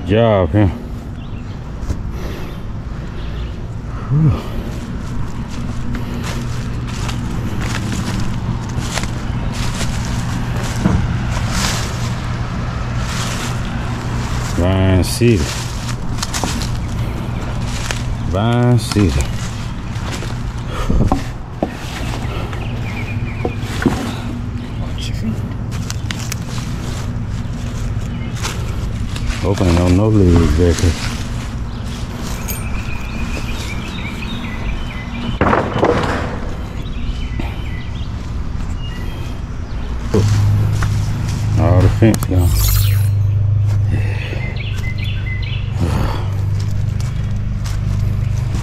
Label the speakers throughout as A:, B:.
A: job here. Whew. Vine City. Vine City. Hope I don't know the exactly. All the fence gone.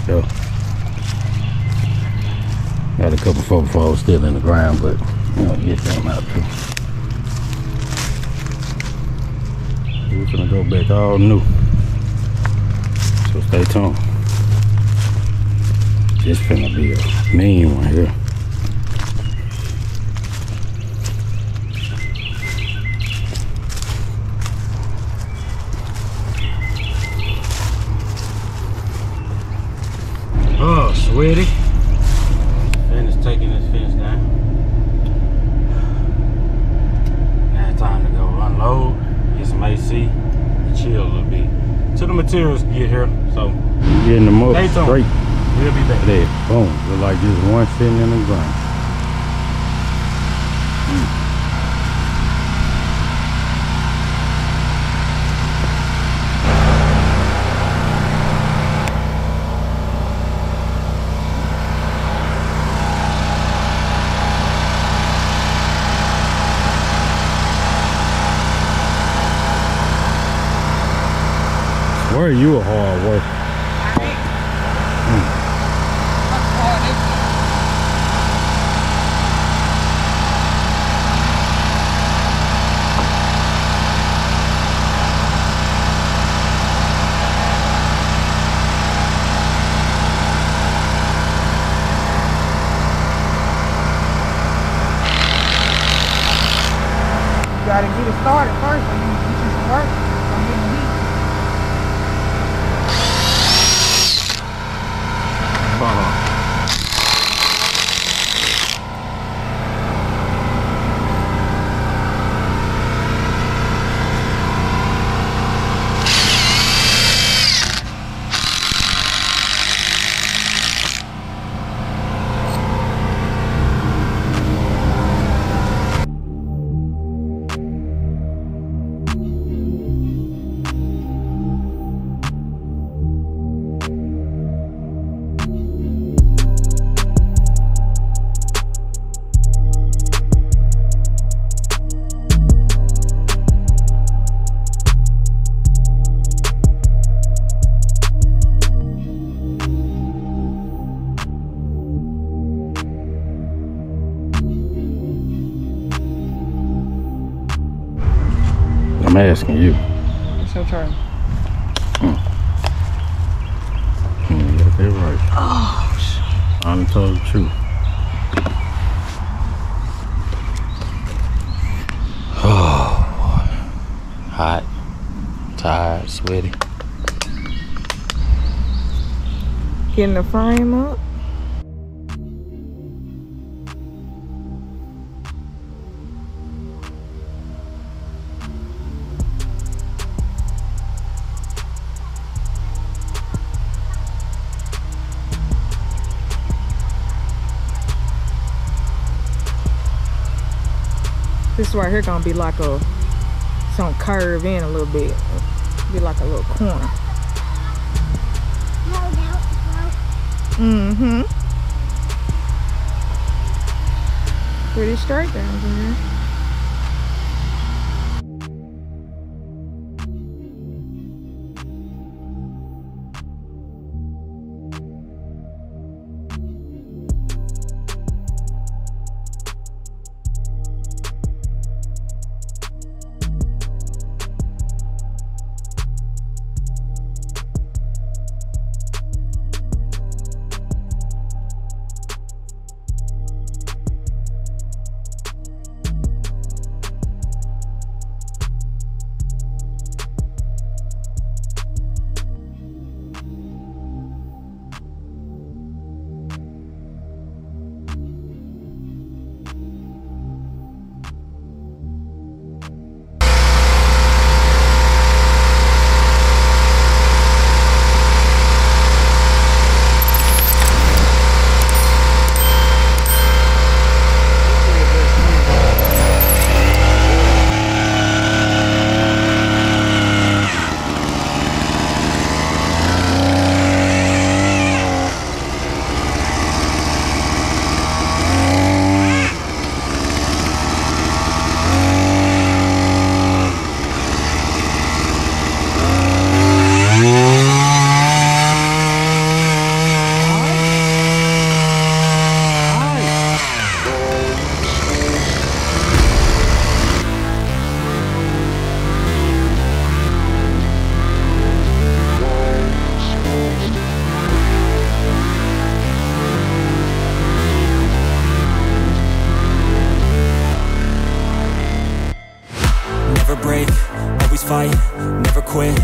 A: Go. Got a couple 4x4s still in the ground, but you know, get them out too. We're gonna go back all new. So stay tuned. This finna be a mean one here. Oh, sweaty. Finish taking this fence down. Now it's time to go unload, get some AC, and chill a little bit. Till the materials get here, so getting them up straight. We'll be back. There, boom. Look like just one sitting in the ground. Where are you a hard worker?
B: You gotta get it started first, and you get some work. I'm getting heat.
A: I'm asking you.
B: It's your turn.
A: You got that right.
B: Oh, shit.
A: I'm telling the truth. Oh, boy. Hot, tired, sweaty.
B: Getting the frame up. This right here gonna be like a, it's gonna curve in a little bit. Be like a little corner. Mm-hmm. Pretty straight down here.
C: never break, always fight, never quit,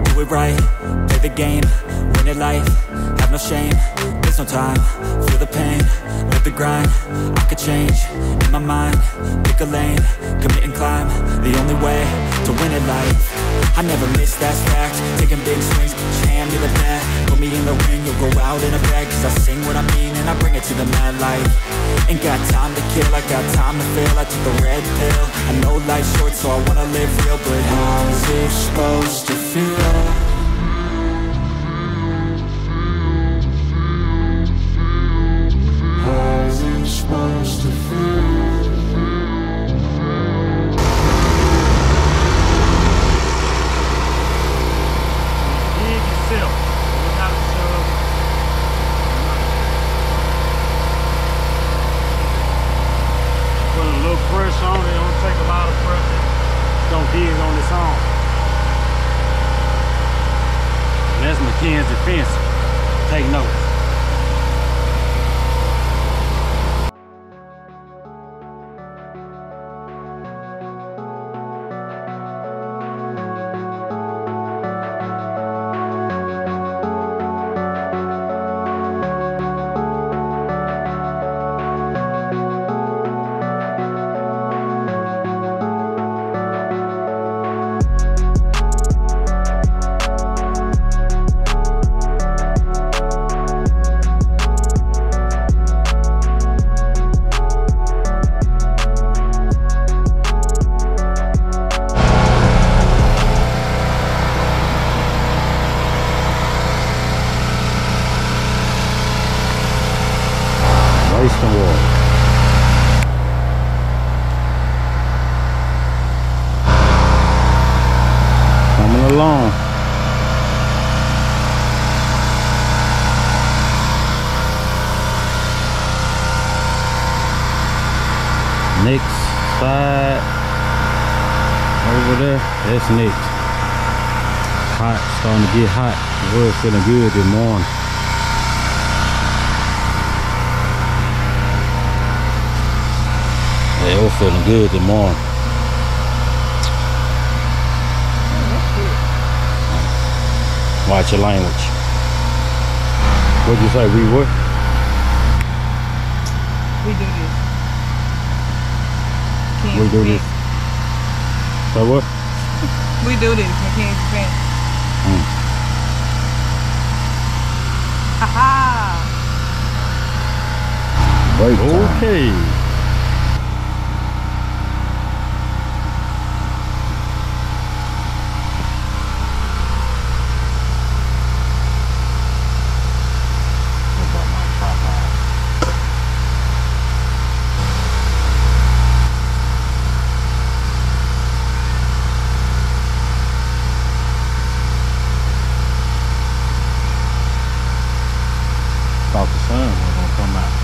C: do it right, play the game, win it life, have no shame, there's no time, feel the pain, live the grind, I could change, in my mind, pick a lane, commit and climb, the only way to win at life. I never miss, that's fact, taking big swings, put your hand to the bat, put me in the ring, you'll go out in a bag, cause I sing what I mean and I bring it to the mad light. Ain't got time to kill, I got time to feel, I took the red pill, I know life's short so I wanna live real, but how's it supposed to feel? How's it supposed to feel?
A: Pressure on it, don't take a lot of pressure. Don't dig on its own. And that's Mackenzie Fence. Take notes. Wasting water. Coming along. Next side over there, that's next. Hot, starting to get hot. The world's feeling good this morning. Yeah, we're feeling good this morning. Watch your language. What'd you say? We what?
B: We do this.
A: We do this. So what?
B: We do this. Mackenzie Fence. Haha.
A: Break time. Okay. Thought the sun was gonna come out.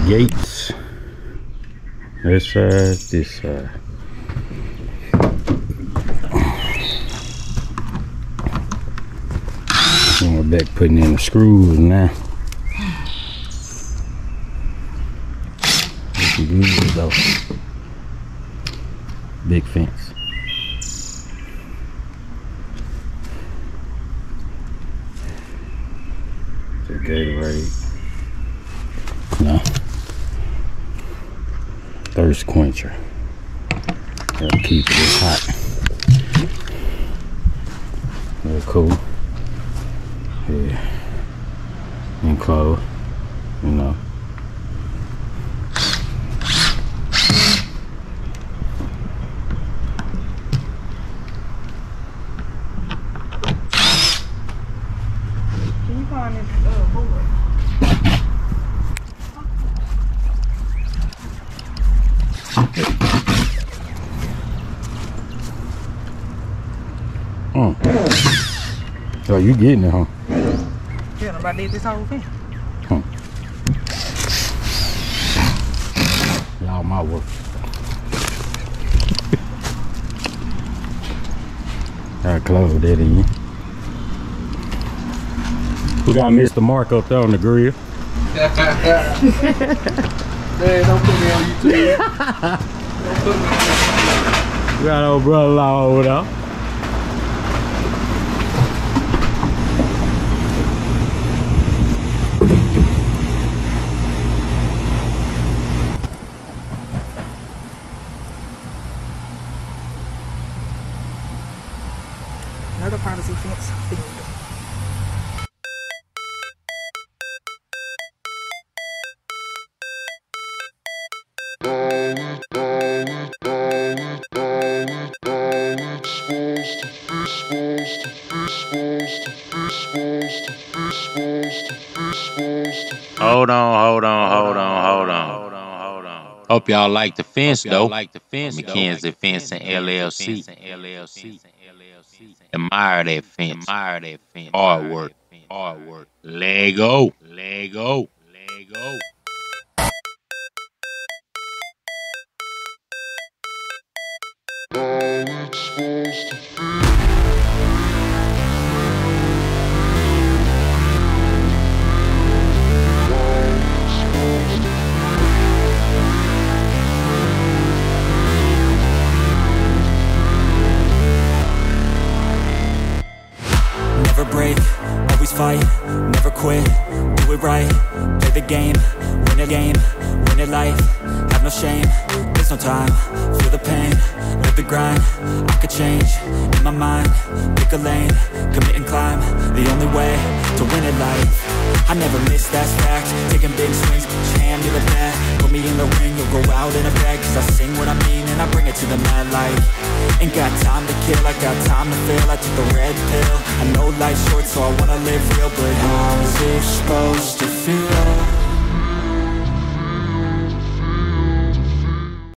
A: gates. This side, this side. And we're back putting in the screws now. Looking good though. Big fence. The Gatorade. No. Thirst quencher. Gotta keep it hot. Real cool. Yeah. Enclosed, you know.
B: Can you find this board?
A: Oh, you getting it, huh?
B: Yeah, nobody did this whole thing.
A: Huh. Y'all my work. I close that in. We got Mr. Mark up there on the grill.
D: Man, don't put me on YouTube. Don't put me.
A: We got old brother-in-law over there.
B: Another privacy fence thing.
E: Hold on. Hope y'all like the fence though. McKenzie Fencing LLC. Admire that fence. Hard work. Lego.
C: Never break, always fight, never quit, do it right, play the game, win it life, have no shame, there's no time, feel the pain, live the grind, I could change, in my mind, pick a lane, commit and climb, the only way to win it life, I never miss, that's fact, taking big swings, put your hand to the bat, put me in the ring, you'll go out in a bag, cause I sing what I mean and I bring it to the mad light, ain't got time to kill, I got time to feel, I took the red pill, I know life's short so I wanna live real, but how's it supposed to